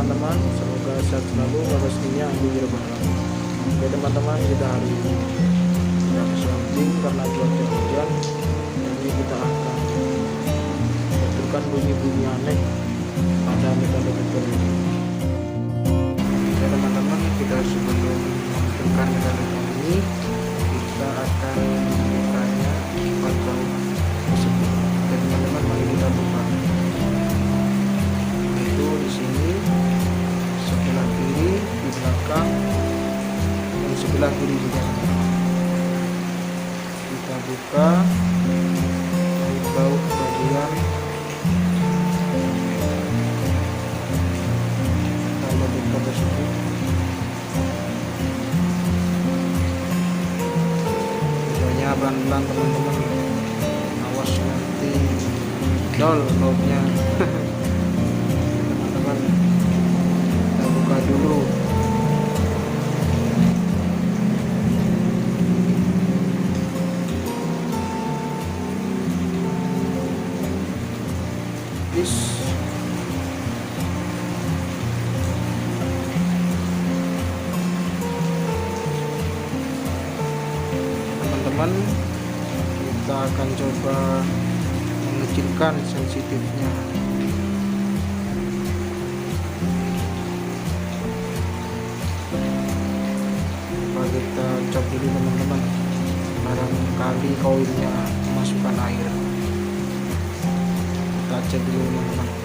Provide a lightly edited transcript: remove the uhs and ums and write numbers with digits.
teman-teman, semoga sehat selalu, pastinya amin ya rabbal alamin. Oke teman-teman, kita hari ini tidak camping karena cuaca hujan, jadi kita akan betulkan bunyi-bunyi aneh pada metode-metode ini. Oke teman-teman, kita sebelum membetulkan metode ini, kita akan membukanya kontrol tersebut. Oke teman-teman, mari kita buka. Itu di sini sebelah kiri, di belakang, dan sebelah kiri juga. Kita buka baut bagian kalau buka tersebut. Bukanya pelan-pelan teman-teman, awas nanti dol bautnya. Teman-teman, kita buka dulu. Teman-teman, kita akan coba mengecilkan sensitifnya. Coba kita cek dulu teman-teman, barangkali koilnya masukkan air. Kita cek dulu teman-teman.